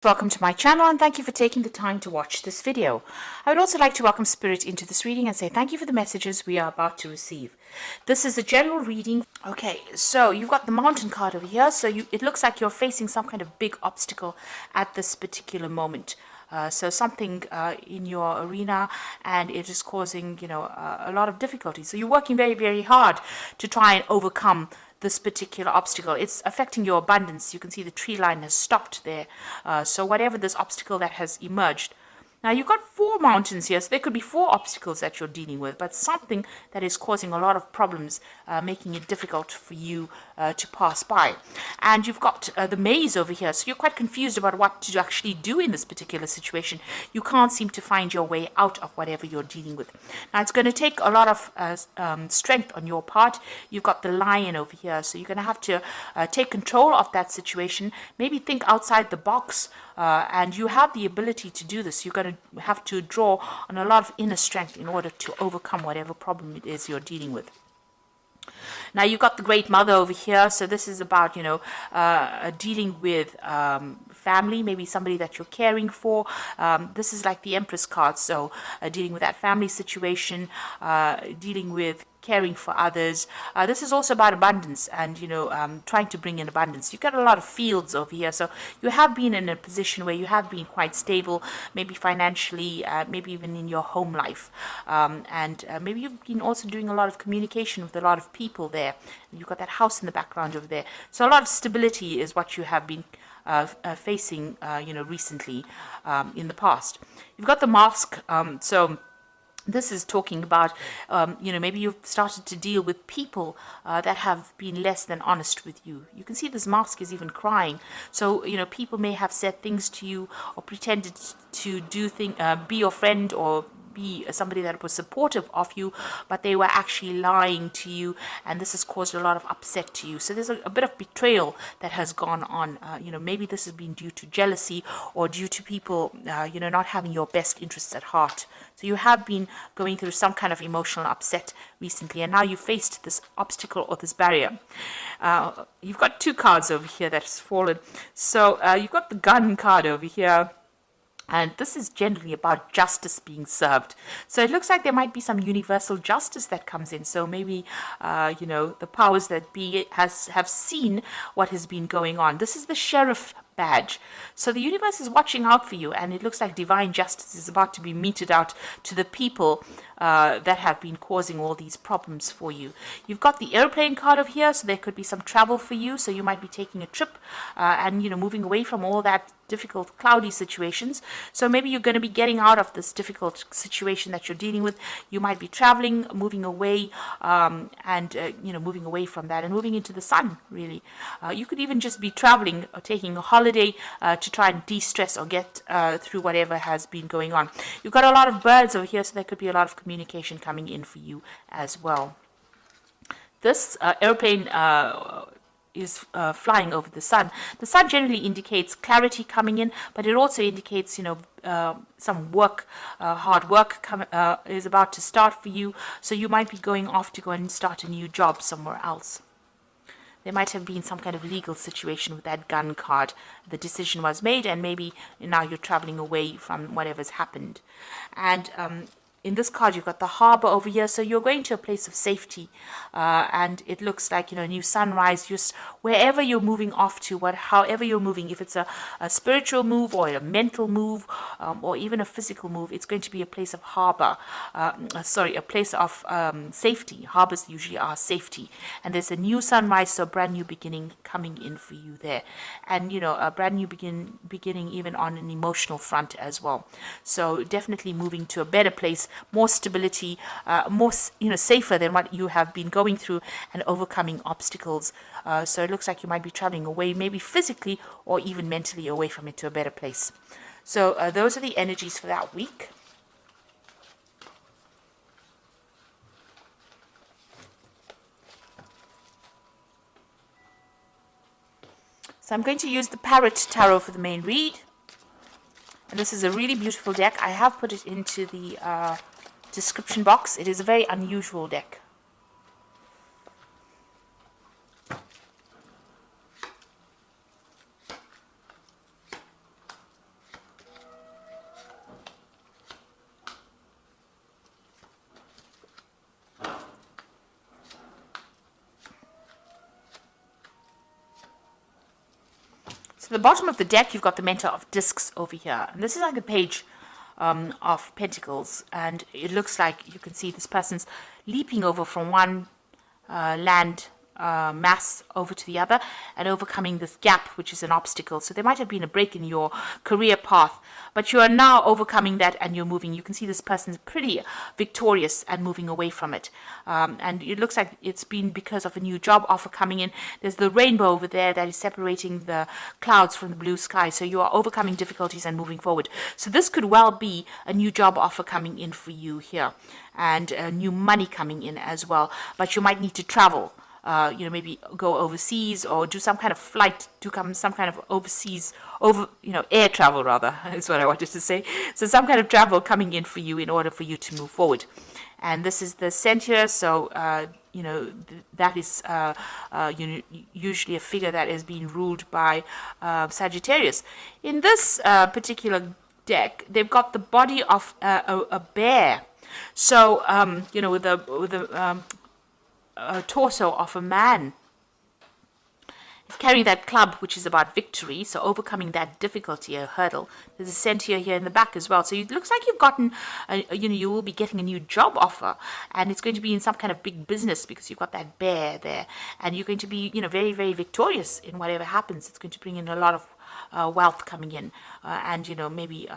Welcome to my channel and thank you for taking the time to watch this video. I would also like to welcome Spirit into this reading and say thank you for the messages we are about to receive. This is a general reading. Okay, so you've got the Mountain card over here. So it looks like you're facing some kind of big obstacle at this particular moment. So something in your arena, and it is causing, a lot of difficulty. So you're working very, very hard to try and overcome this particular obstacle. It's affecting your abundance. You can see the tree line has stopped there. So whatever this obstacle that has emerged. Now you've got 4 mountains here, so there could be 4 obstacles that you're dealing with, but something that is causing a lot of problems, making it difficult for you to pass by. And you've got the maze over here, so you're quite confused about what to actually do in this particular situation. You can't seem to find your way out of whatever you're dealing with. Now it's going to take a lot of strength on your part. You've got the lion over here, so you're going to have to take control of that situation, maybe think outside the box, and you have the ability to do this. You're going to have to draw on a lot of inner strength in order to overcome whatever problem it is you're dealing with. Now you've got the Great Mother over here, so this is about, dealing with family, maybe somebody that you're caring for. This is like the Empress card, so dealing with that family situation, dealing with caring for others. This is also about abundance and, trying to bring in abundance. You've got a lot of fields over here, so you have been in a position where you have been quite stable, maybe financially, maybe even in your home life. And maybe you've been also doing a lot of communication with a lot of people there. You've got that house in the background over there. So a lot of stability is what you have been facing, recently in the past. You've got the mask, so this is talking about, maybe you've started to deal with people that have been less than honest with you. You can see this mask is even crying. So, people may have said things to you or pretended to be your friend or be somebody that was supportive of you, but they were actually lying to you, and this has caused a lot of upset to you. So there's a bit of betrayal that has gone on. Maybe this has been due to jealousy or due to people, not having your best interests at heart. So you have been going through some kind of emotional upset recently, and now you faced this obstacle or this barrier. You've got 2 cards over here that's fallen. So you've got the Gun card over here. And this is generally about justice being served. So it looks like there might be some universal justice that comes in. So maybe, the powers that be have seen what has been going on. This is the Sheriff badge. So the universe is watching out for you, and it looks like divine justice is about to be meted out to the people that have been causing all these problems for you. You've got the airplane card over here, so there could be some travel for you. So you might be taking a trip and, moving away from all that difficult, cloudy situations. So maybe you're going to be getting out of this difficult situation that you're dealing with. You might be traveling, moving away, moving away from that and moving into the sun, really. You could even just be traveling or taking a holiday to try and de-stress or get through whatever has been going on. You've got a lot of birds over here, so there could be a lot of communication coming in for you as well. This airplane is flying over the sun. The sun generally indicates clarity coming in, but it also indicates, some work, hard work is about to start for you. So you might be going off to go and start a new job somewhere else. There might have been some kind of legal situation with that Gun card. The decision was made, and maybe now you're traveling away from whatever's happened. And in this card, you've got the harbor over here, so you're going to a place of safety, and it looks like, a new sunrise. Just wherever you're moving off to, however you're moving, if it's a spiritual move or a mental move, or even a physical move, it's going to be a place of harbor. A place of safety. Harbors usually are safety, and there's a new sunrise, so a brand new beginning coming in for you there, and a brand new beginning even on an emotional front as well. So definitely moving to a better place, more stability, more safer than what you have been going through, and overcoming obstacles. So it looks like you might be traveling away, maybe physically or even mentally away from it to a better place. So those are the energies for that week. So I'm going to use the Parrot Tarot for the main read. And this is a really beautiful deck. I have put it into the description box. It is a very unusual deck. the bottom of the deck, you've got the Mentor of Discs over here. And this is like a page of Pentacles. And it looks like you can see this person's leaping over from one land mass over to the other and overcoming this gap, which is an obstacle. So there might have been a break in your career path, but you are now overcoming that and you're moving. You can see this person's pretty victorious and moving away from it. And it looks like it's been because of a new job offer coming in. There's the rainbow over there that is separating the clouds from the blue sky. So you are overcoming difficulties and moving forward. So this could well be a new job offer coming in for you here, and new money coming in as well. But you might need to travel. Maybe go overseas or do some kind of flight, some kind of overseas, air travel rather, is what I wanted to say. So some kind of travel coming in for you in order for you to move forward. And this is the center, so, that is usually a figure that is being ruled by Sagittarius. In this particular deck, they've got the body of a bear. So, with a torso of a man. He's carrying that club, which is about victory, so overcoming that difficulty, a hurdle. There's a center here in the back as well. So it looks like you've gotten, you will be getting a new job offer, and it's going to be in some kind of big business because you've got that bear there, and you're going to be, very, very victorious in whatever happens. It's going to bring in a lot of wealth coming in, and maybe.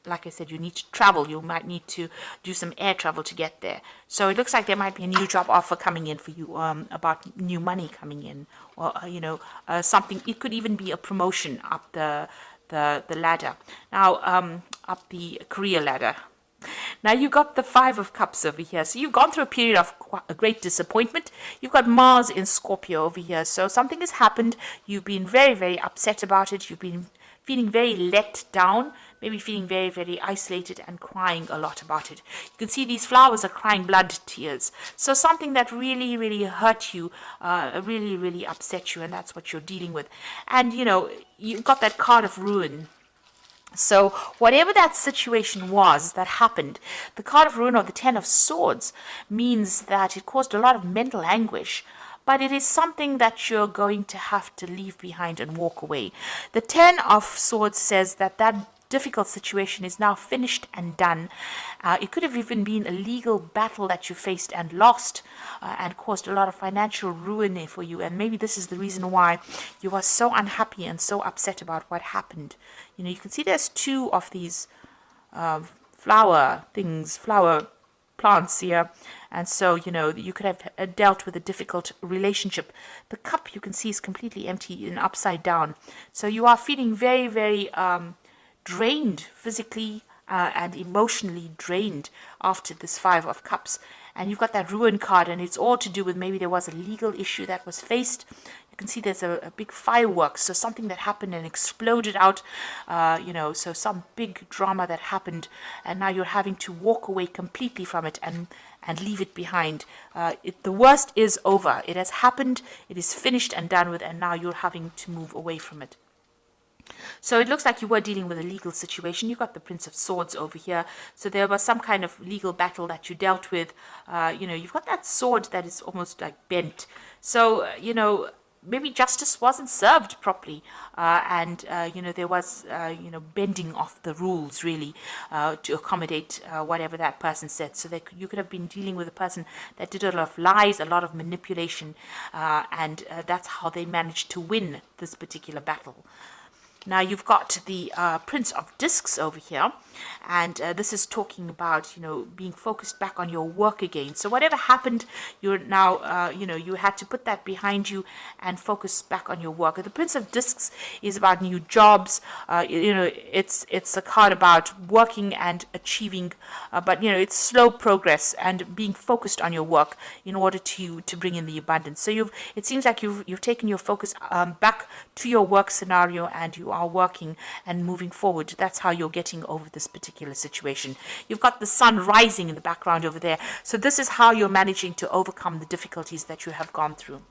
Like I said, you need to travel. You might need to do some air travel to get there. So it looks like there might be a new job offer coming in for you, about new money coming in, or something. It could even be a promotion up the ladder. Now, up the career ladder. Now you've got the Five of Cups over here. So you've gone through a period of a great disappointment. You've got Mars in Scorpio over here. So something has happened. You've been very, very upset about it. You've been feeling very let down, maybe feeling very, very isolated and crying a lot about it. You can see these flowers are crying blood tears. So something that really, really hurt you, really, really upset you, and that's what you're dealing with. And, you've got that card of ruin. So whatever that situation was that happened, the card of ruin or the Ten of Swords means that it caused a lot of mental anguish. But it is something that you're going to have to leave behind and walk away. The Ten of Swords says that difficult situation is now finished and done. It could have even been a legal battle that you faced and lost, and caused a lot of financial ruin for you. And maybe this is the reason why you are so unhappy and so upset about what happened. You can see there's two of these flower plants here. And so, you could have dealt with a difficult relationship. The cup you can see is completely empty and upside down. So you are feeling very, very drained physically and emotionally drained after this Five of Cups. And you've got that ruin card, and it's all to do with maybe there was a legal issue that was faced. You can see there's a big fireworks, so something that happened and exploded out, so some big drama that happened, and now you're having to walk away completely from it and leave it behind. The worst is over. It has happened, it is finished and done with, and now you're having to move away from it. So it looks like you were dealing with a legal situation. You've got the Prince of Swords over here. So there was some kind of legal battle that you dealt with. You've got that sword that is almost like bent. So, maybe justice wasn't served properly. There was, bending of the rules, really, to accommodate whatever that person said. So you could have been dealing with a person that did a lot of lies, a lot of manipulation, and that's how they managed to win this particular battle. Now you've got the Prince of Discs over here, and this is talking about, being focused back on your work again. So whatever happened, you're now, you had to put that behind you and focus back on your work. The Prince of Discs is about new jobs. It's a card about working and achieving, but it's slow progress and being focused on your work in order to bring in the abundance. So it seems like you've taken your focus back to your work scenario, and you are working and moving forward. That's how you're getting over this particular situation. You've got the sun rising in the background over there. So this is how you're managing to overcome the difficulties that you have gone through.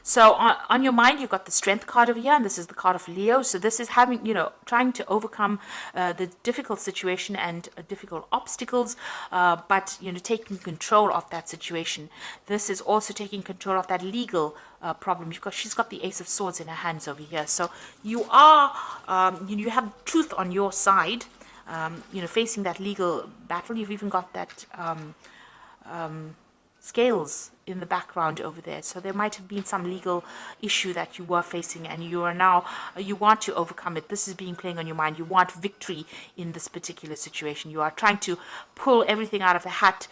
So on your mind, you've got the Strength card over here, and this is the card of Leo. So this is having, trying to overcome the difficult situation and difficult obstacles, but, taking control of that situation. This is also taking control of that legal problem, because she's got the Ace of Swords in her hands over here. So you are, you have truth on your side, facing that legal battle. You've even got that scales in the background over there. So there might have been some legal issue that you were facing, and you are now, you want to overcome it. This is being playing on your mind. You want victory in this particular situation. You are trying to pull everything out of the hat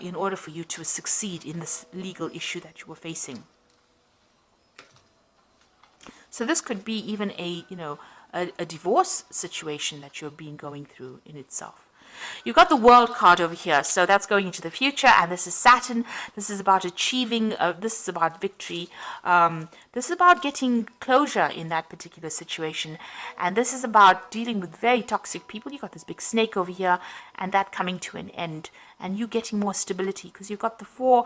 in order for you to succeed in this legal issue that you were facing. So this could be even a divorce situation that you're going through in itself. You've got the World card over here, so that's going into the future, and this is Saturn. This is about achieving, this is about victory. This is about getting closure in that particular situation, and this is about dealing with very toxic people. You've got this big snake over here, and that coming to an end, and you getting more stability, because you've got the 4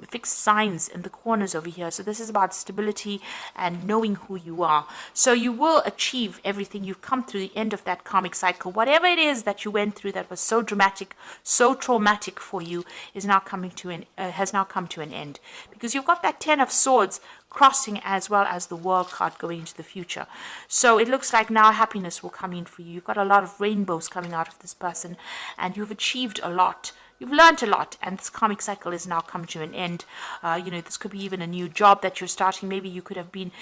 fixed signs in the corners over here. So this is about stability and knowing who you are. So you will achieve everything. You've come through the end of that karmic cycle. Whatever it is that you went through that was so dramatic, so traumatic for you, is now coming to has now come to an end, because you've got that 10 of Swords crossing, as well as the World card going into the future. So it looks like now happiness will come in for you. You've got a lot of rainbows coming out of this person, and you've achieved a lot. You've learned a lot, and this karmic cycle is now come to an end. This could be even a new job that you're starting. Maybe you could have been,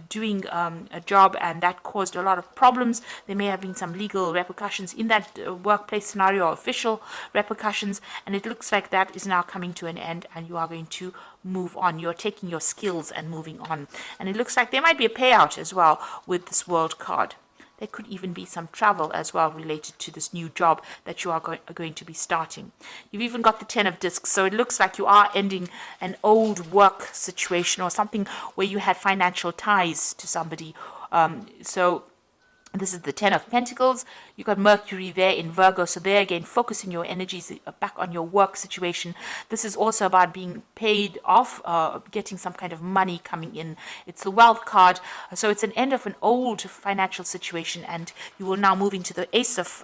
doing a job, and that caused a lot of problems. There may have been some legal repercussions in that workplace scenario, or official repercussions, and it looks like that is now coming to an end, and you are going to move on. You're taking your skills and moving on. And it looks like there might be a payout as well with this World card. There could even be some travel as well related to this new job that you are going to be starting. You've even got the 10 of Discs, so it looks like you are ending an old work situation, or something where you had financial ties to somebody. So this is the 10 of Pentacles. You've got Mercury there in Virgo. So there again, focusing your energies back on your work situation. This is also about being paid off, getting some kind of money coming in. It's the Wealth card. So it's an end of an old financial situation, and you will now move into the Ace of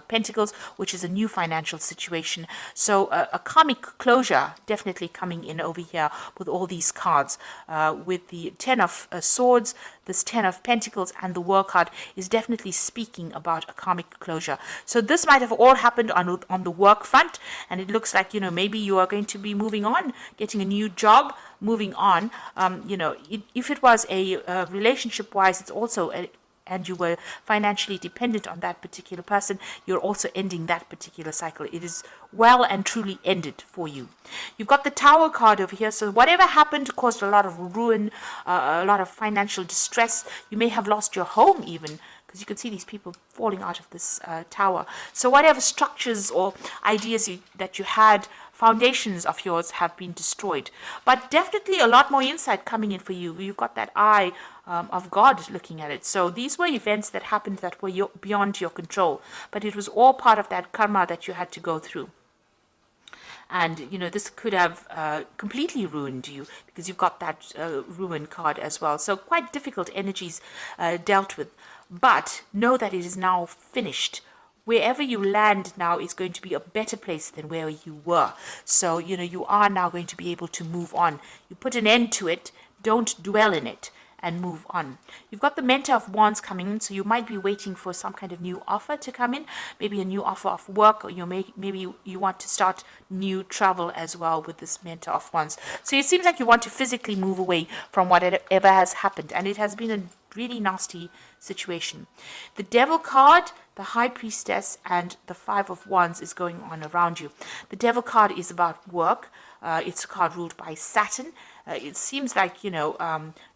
Pentacles, which is a new financial situation. So a karmic closure definitely coming in over here with all these cards. With the 10 of Swords, this 10 of Pentacles, and the World card is definitely speaking about a karmic closure. So this might have all happened on the work front, and it looks like, maybe you are going to be moving on, getting a new job, moving on. If it was a relationship-wise, it's also and you were financially dependent on that particular person, you're also ending that particular cycle. It is well and truly ended for you. You've got the Tower card over here. So whatever happened caused a lot of ruin, a lot of financial distress. You may have lost your home even, because you can see these people falling out of this tower. So whatever structures or ideas that you had, foundations of yours have been destroyed. But definitely a lot more insight coming in for you. You've got that eye of God looking at it. So these were events that happened that were beyond your control, but it was all part of that karma that you had to go through. And, this could have completely ruined you, because you've got that ruin card as well. So quite difficult energies dealt with. But know that it is now finished. Wherever you land now is going to be a better place than where you were. So, you are now going to be able to move on. You put an end to it. Don't dwell in it, and move on. You've got the Mentor of Wands coming in, so you might be waiting for some kind of new offer to come in, maybe a new offer of work, or maybe you want to start new travel as well with this Mentor of Wands. So it seems like you want to physically move away from whatever has happened, and it has been a really nasty situation. The Devil card, the High Priestess, and the 5 of Wands is going on around you. The Devil card is about work. It's a card ruled by Saturn. It seems like,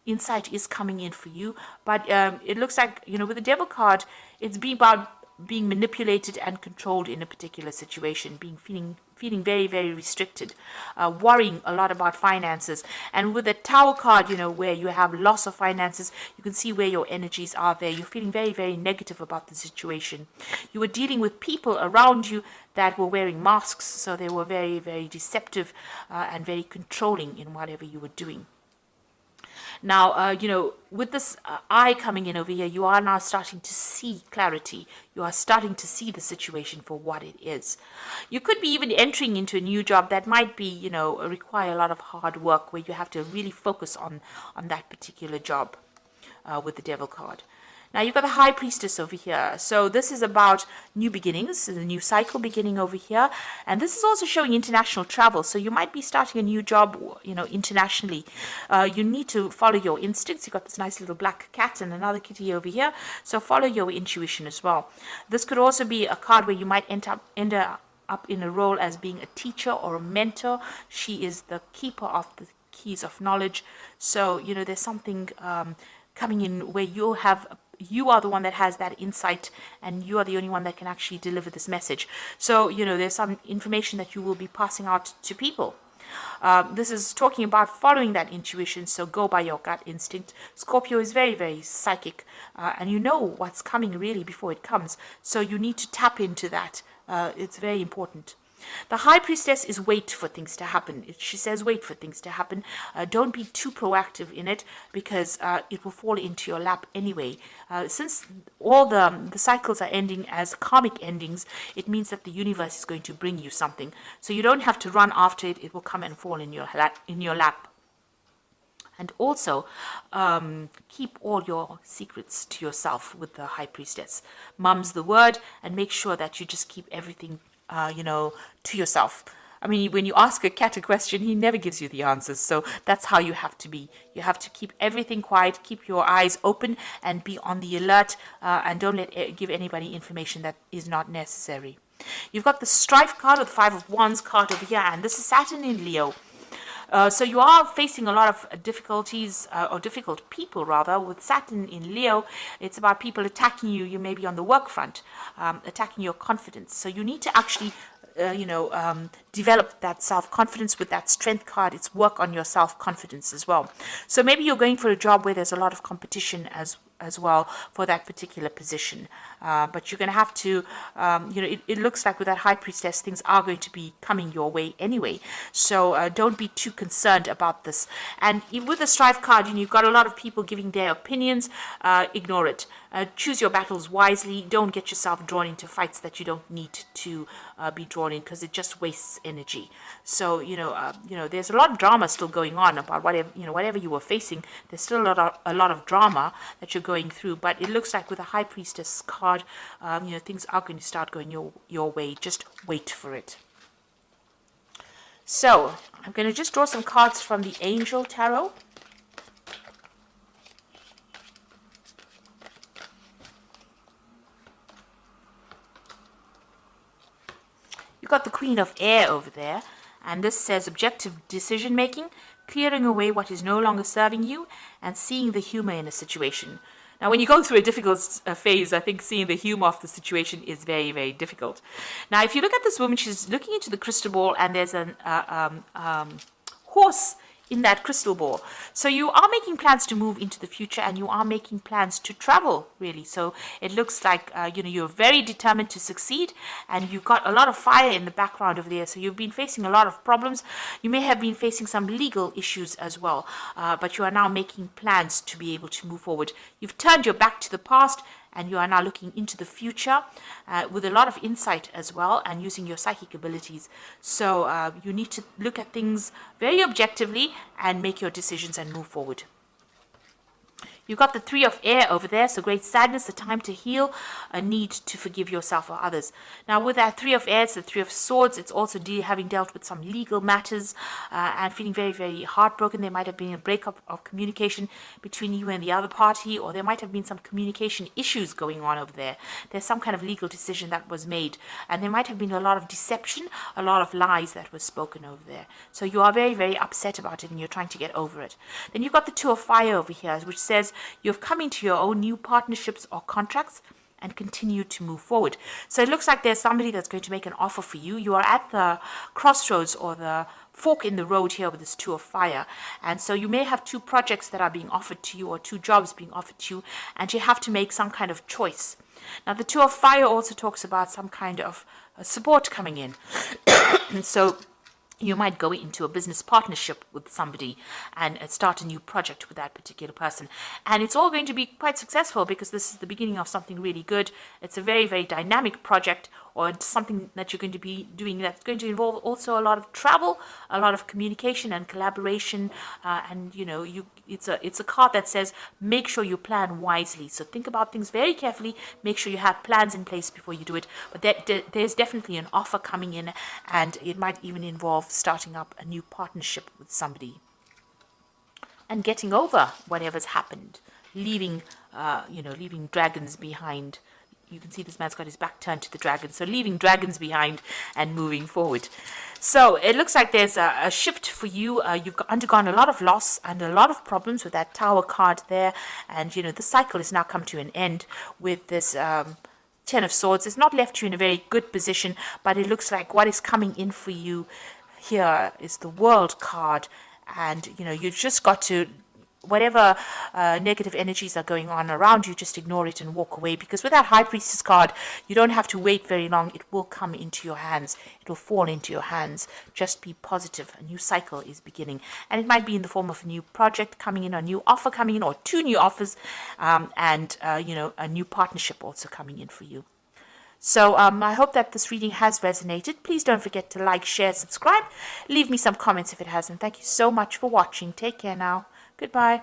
insight is coming in for you, but it looks like, with the Devil card, it's been about being manipulated and controlled in a particular situation, feeling very, very restricted, worrying a lot about finances. And with the Tower card, where you have loss of finances, you can see where your energies are there. You're feeling very, very negative about the situation. You were dealing with people around you that were wearing masks, so they were very, very deceptive and very controlling in whatever you were doing. Now, with this eye coming in over here, you are now starting to see clarity. You are starting to see the situation for what it is. You could be even entering into a new job that might be, require a lot of hard work, where you have to really focus on that particular job with the Devil card. Now, you've got the High Priestess over here. So this is about new beginnings, the new cycle beginning over here. And this is also showing international travel. So you might be starting a new job, internationally. You need to follow your instincts. You've got this nice little black cat and another kitty over here. So follow your intuition as well. This could also be a card where you might end up in a role as being a teacher or a mentor. She is the keeper of the keys of knowledge. So, there's something coming in where you are the one that has that insight, and you are the only one that can actually deliver this message. So, there's some information that you will be passing out to people. This is talking about following that intuition, so go by your gut instinct. Scorpio is very, very psychic, and you know what's coming really before it comes. So you need to tap into that. It's very important. The High Priestess is wait for things to happen. She says wait for things to happen. Don't be too proactive in it, because it will fall into your lap anyway. Since all the cycles are ending as karmic endings, it means that the universe is going to bring you something. So you don't have to run after it. It will come and fall in your lap. And also, keep all your secrets to yourself with the High Priestess. Mum's the word, and make sure that you just keep everything to yourself. I mean, when you ask a cat a question, he never gives you the answers. So that's how you have to be. You have to keep everything quiet, keep your eyes open, and be on the alert, and don't give anybody information that is not necessary. You've got the Strife card, or the Five of Wands card over here, and this is Saturn in Leo. So you are facing a lot of difficulties, or difficult people rather, with Saturn in Leo. It's about people attacking you. You may be on the work front, attacking your confidence. So you need to actually, develop that self-confidence with that Strength card. It's work on your self-confidence as well. So maybe you're going for a job where there's a lot of competition as well for that particular position. But you're going to have to, it looks like with that High Priestess, things are going to be coming your way anyway. So don't be too concerned about this. And with the Strife card, you've got a lot of people giving their opinions. Ignore it. Choose your battles wisely. Don't get yourself drawn into fights that you don't need to be drawn in, because it just wastes energy. So, there's a lot of drama still going on about whatever you were facing. There's still a lot of drama that you're going through, but it looks like with a High Priestess card, things are going to start going your way. Just wait for it. So I'm going to just draw some cards from the Angel Tarot. You've got the Queen of Air over there, and this says objective decision making, clearing away what is no longer serving you, and seeing the humor in a situation. Now, when you go through a difficult phase, I think seeing the humor of the situation is very, very difficult. Now, if you look at this woman, she's looking into the crystal ball, and there's a horse in that crystal ball. So you are making plans to move into the future, and you are making plans to travel, really. So it looks like, you're very determined to succeed, and you've got a lot of fire in the background over there. So you've been facing a lot of problems. You may have been facing some legal issues as well, but you are now making plans to be able to move forward. You've turned your back to the past, and you are now looking into the future with a lot of insight as well, and using your psychic abilities. So you need to look at things very objectively and make your decisions and move forward. You've got the Three of Air over there, so great sadness, a time to heal, a need to forgive yourself or others. Now, with that Three of Air, it's the Three of Swords. It's also having dealt with some legal matters and feeling very, very heartbroken. There might have been a breakup of communication between you and the other party, or there might have been some communication issues going on over there. There's some kind of legal decision that was made, and there might have been a lot of deception, a lot of lies that were spoken over there. So you are very, very upset about it, and you're trying to get over it. Then you've got the Two of Fire over here, which says you've come into your own new partnerships or contracts, and continue to move forward. So it looks like there's somebody that's going to make an offer for you. You are at the crossroads or the fork in the road here with this Two of Fire, and so you may have two projects that are being offered to you, or two jobs being offered to you, and you have to make some kind of choice. Now the Two of Fire also talks about some kind of support coming in. And so you might go into a business partnership with somebody and start a new project with that particular person. And it's all going to be quite successful because this is the beginning of something really good. It's a very, very dynamic project, or it's something that you're going to be doing that's going to involve also a lot of travel, a lot of communication and collaboration. And, you know, it's a card that says make sure you plan wisely. So think about things very carefully. Make sure you have plans in place before you do it. But there's definitely an offer coming in, and it might even involve starting up a new partnership with somebody and getting over whatever's happened, leaving leaving dragons behind. You can see this man's got his back turned to the dragon, so leaving dragons behind and moving forward. So it looks like there's a shift for you. You've undergone a lot of loss and a lot of problems with that Tower card there, and you know the cycle has now come to an end with this Ten of Swords. It's not left you in a very good position, but it looks like what is coming in for you here is the World card, and you know you've just got to, whatever negative energies are going on around you, just ignore it and walk away, because with that High Priestess card, you don't have to wait very long. It will come into your hands. It will fall into your hands. Just be positive. A new cycle is beginning, and it might be in the form of a new project coming in, a new offer coming in, or two new offers, and a new partnership also coming in for you. So I hope that this reading has resonated. Please don't forget to like, share, subscribe. Leave me some comments if it hasn't. Thank you so much for watching. Take care now. Goodbye.